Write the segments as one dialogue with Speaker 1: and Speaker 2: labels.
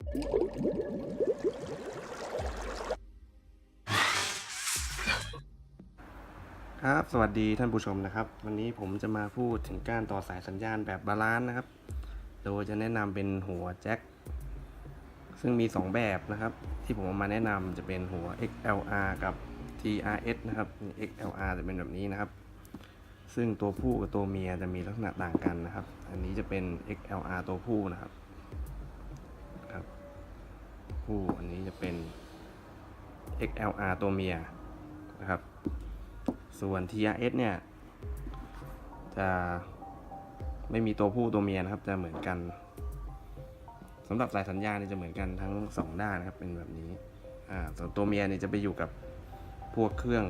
Speaker 1: ครับสวัสดีท่านผู้ชมนะครับวันนี้ผมจะมาพูดถึงการต่อสายสัญญาณแบบบาลานซ์นะครับโดยจะแนะนำเป็นหัวแจ็คซึ่งมี2แบบนะครับที่ผมเอามาแนะนำจะเป็นหัว XLR กับ TRS นะครับ XLR จะเป็นแบบนี้นะครับซึ่งตัวผู้กับตัวเมียจะมีลักษณะต่างกันนะครับอันนี้จะเป็น XLR ตัวผู้นะครับผู้อันนี้จะเป็น XLR ตัวเมียนะครับส่วน TRS เนี่ยจะไม่มีตัวผู้ตัวเมียนะครับจะเหมือนกันสำหรับสายสัญญาณจะเหมือนกันทั้ง2ด้านนะครับเป็นแบบนี้ส่วนตัวเมียเนี่ยจะไปอยู่กับพวกเครื่อง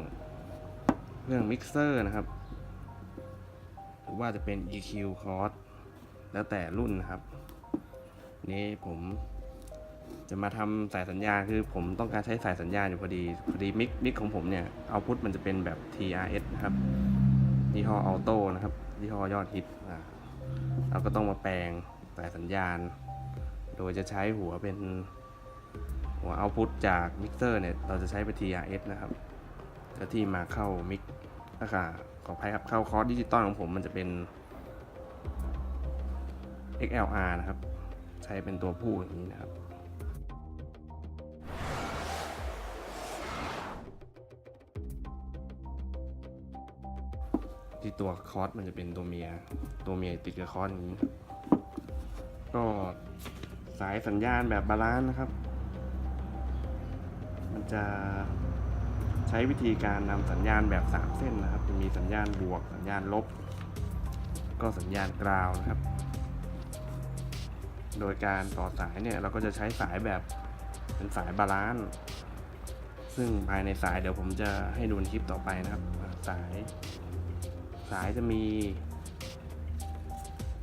Speaker 1: มิกเซอร์นะครับหรือว่าจะเป็น EQ Cos แล้วแต่รุ่นนะครับนี้ผมจะมาทำสายสัญญาณคือผมต้องการใช้สายสัญญาณอยู่พอดีมิกของผมเนี่ยเอาพุทมันจะเป็นแบบ TRS นะครับยี่ห้อออโต้นะครับยี่ห้อยอดฮิตเราก็ต้องมาแปลงสายสัญญาณโดยจะใช้หัวเป็นหัวเอาพุทจากมิกเซอร์เนี่ยเราจะใช้เป็น TRS นะครับแล้วที่มาเข้ามิกขออภัยครับเข้าคอร์สดิจิตอลของผมมันจะเป็น XLR นะครับใช้เป็นตัวผู้อย่างนี้นะครับที่ตัวคอร์สมันจะเป็นตัวเมียติดกับคอร์สอย่างนี้ก็สายสัญญาณแบบบาลานซ์นะครับมันจะใช้วิธีการนำสัญญาณแบบ3เส้นนะครับจะมีสัญญาณบวกสัญญาณลบก็สัญญาณกราวนะครับโดยการต่อสายเนี่ยเราก็จะใช้สายแบบเป็นสายบาลานซ์ซึ่งภายในสายเดี๋ยวผมจะให้ดูในคลิปต่อไปนะครับสายจะมี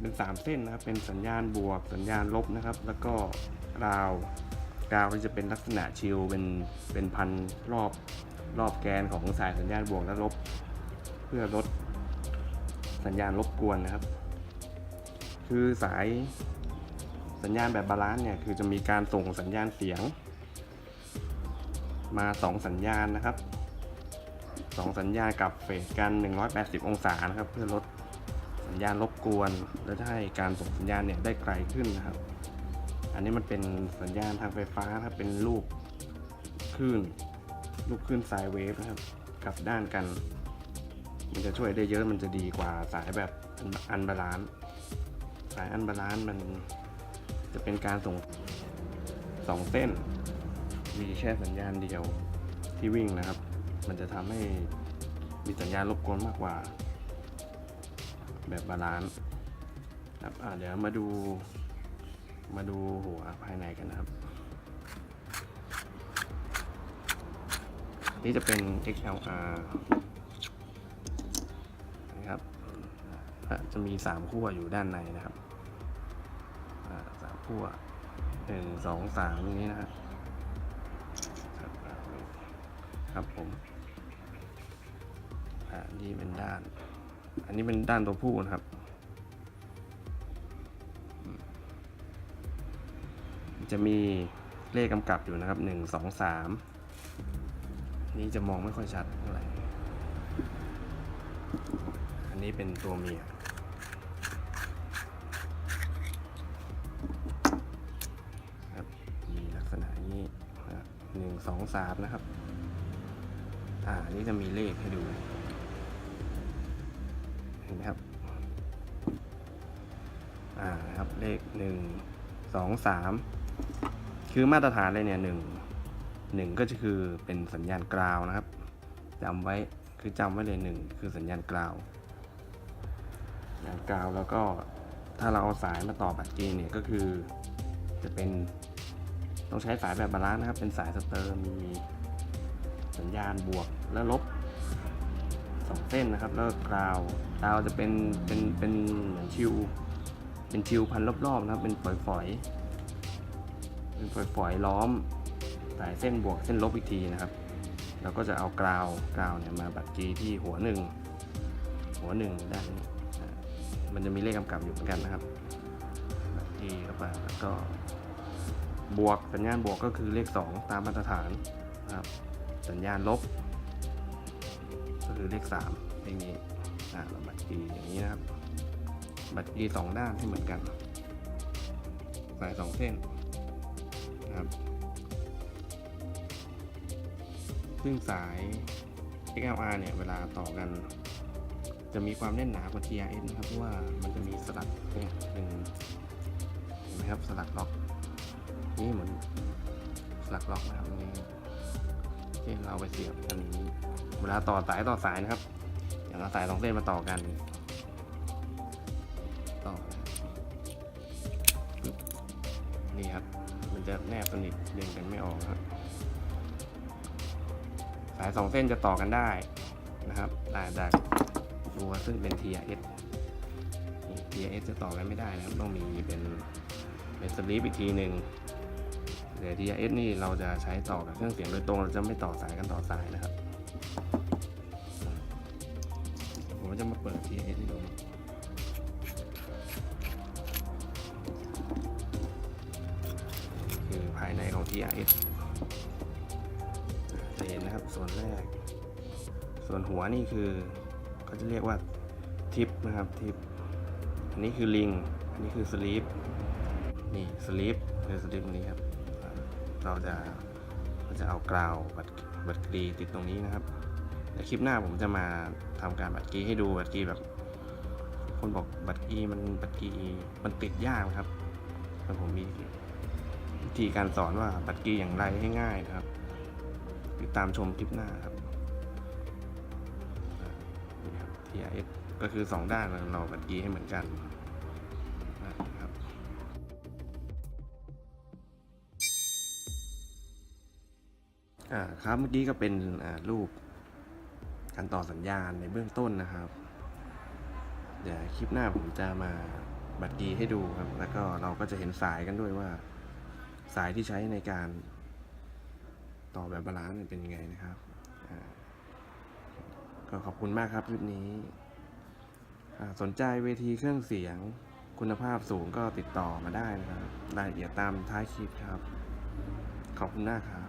Speaker 1: เป็น3เส้นนะครับเป็นสัญญาณบวกสัญญาณลบนะครับแล้วก็กราวที่จะเป็นลักษณะชิลเป็นพันรอบแกนของสายสัญญาณบวกและลบเพื่อลดสัญญาณรบกวนนะครับคือสายสัญญาณแบบบาลานซ์เนี่ยคือจะมีการส่งสัญญาณเสียงมา2สัญญาณนะครับ2สัญญาณกับเฟสกัน180องศานะครับเพื่อลดสัญญาณรบกวนและให้การส่งสัญญาณเนี่ยได้ไกลขึ้นนะครับอันนี้มันเป็นสัญญาณทางไฟฟ้าครับเป็นลูกคลื่นไซน์เวฟนะครับกลับด้านกันมันจะช่วยได้เยอะมันจะดีกว่าสายแบบอันบาลานซ์สายอันบาลานซ์มันจะเป็นการส่ง2เส้นมีแค่สัญญาณเดียวที่วิ่งนะครับมันจะทำให้มีสัญญาณรบกวนมากกว่าแบบบาลานซ์ครับเดี๋ยวมาดูหัวภายในกันนะครับนี่จะเป็น XLR นะครับจะมี3ขั้วอยู่ด้านในนะครับ3ขั้ว1 2 3อย่างนี้นะครับผมนี่เป็นด้านอันนี้เป็นด้านตัวผู้นะครับจะมีเลขกำกับอยู่นะครับ1 2 3นี้จะมองไม่ค่อยชัดเท่าไหร่อันนี้เป็นตัวเมียครับมีลักษณะนี้1 2 3นะครับอันนี้จะมีเลขให้ดูเห็นไหมครับนะครับเลข1 2 3คือมาตรฐานเลยเนี่ย1ก็จะคือเป็นสัญญาณกราวนะครับจำไว้เลย1คือสัญญาณกราวแล้วก็ถ้าเราเอาสายมาต่อบัตรเกณฑ์เนี่ยก็คือจะเป็นต้องใช้สายแบบบาลานซ์นะครับเป็นสายสเตอร์มีสัญญาณบวกและลบ2เส้นนะครับแล้วกราวจะเป็นเหมือนชิลพันรอบๆนะครับเป็นฝอยล้อมสายเส้นบวกเส้นลบอีกทีนะครับเราก็จะเอากราวเนี่ยมาบัดจีที่หัวหนึ่งด้านนี้มันจะมีเลขกำกับอยู่เหมือนกันนะครับบัดจีเข้าไปแล้วก็ บวกสัญญาณบวกก็คือเลข2ตามมาตรฐานนะครับสัญญาณลบก็คือเลข3เลขนี้บัตรกีอย่างนี้นะครับบัตรกี2ด้านที่เหมือนกันสาย2เส้นนะครับซึ่งสาย XLR เนี่ยเวลาต่อกันจะมีความแน่นหนากว่า TRS นะครับเพราะว่ามันจะมีสลักเนี่ยเป็นเห็นไหมครับสลักล็อกนี่เหมือนสลักล็อกนะครับนี่ที่เราไปเสียบอันนี้เวลาต่อสายนะครับอย่างเอาสาย2เส้นมาต่อกันต่อนี่ครับมันจะแนบสนิทดึงกันไม่ออกครับสาย2เส้นจะต่อกันได้นะครับแต่จากตัวซึ่งเป็น TRS TRS จะต่อกันไม่ได้นะครับต้องมีเป็นสลีปอีกทีหนึ่งแต่ TRS นี่เราจะใช้ต่อกับเครื่องเสียงโดยตรงเราจะไม่ต่อสายกันต่อสายนะครับผมจะมาเปิด TRS ให้ดูคือภายในของ TRS จะเห็นนะครับส่วนแรกส่วนหัวนี่คือเขาจะเรียกว่าทิปนะครับทิปอันนี้คือลิงอันนี้คือสลีปนี่สลีปคือสลีปตรงนี้ครับเราจะเอากราวบัตรกรีติดตรงนี้นะครับในคลิปหน้าผมจะมาทำการบัตรกรีให้ดูบัตรกรีแบบคนบอกบัตรกรีมันติดยากครับแต่ผมมีวิธีการสอนว่าบัตรกรีอย่างไรให้ง่ายนะครับติดตามชมคลิปหน้าครับTRS ก็คือ2ด้านเราบัตรกีให้เหมือนกันนะครับครับเมื่อกี้ก็เป็นรูปการต่อสัญญาณในเบื้องต้นนะครับเดี๋ยวคลิปหน้าผมจะมาบัตรกีให้ดูครับแล้วก็เราก็จะเห็นสายกันด้วยว่าสายที่ใช้ในการต่อแบบบาลานซ์เป็นยังไงนะครับก็ขอบคุณมากครับคลิปนี้สนใจเวทีเครื่องเสียงคุณภาพสูงก็ติดต่อมาได้นะครับรายละเอียดตามท้ายคลิปครับขอบคุณมากครับ